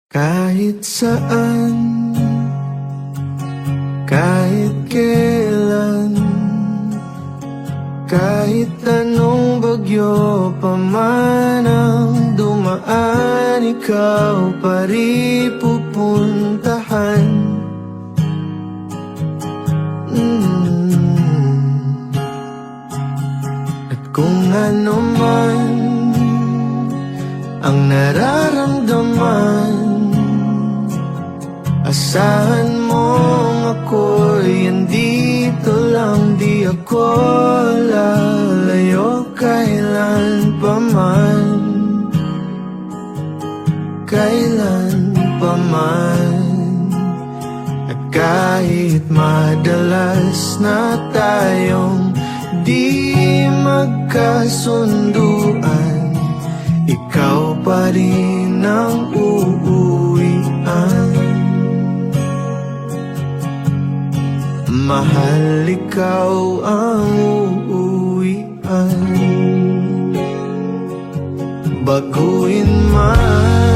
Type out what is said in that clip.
Kahit saan, kahit kailan, kahit anong bagyo pa man ang dumaan, ikaw pa rin pupuntahan. At kung ano man ang nararamdaman, asahan mong ako'y andito lang, di ako lalayo kailan pa man, kailan pa man. At kahit madalas na tayong di magkasunduan, ikaw pa rin ang uuwian. Mahal, ikaw ang uuwian. Baguhin man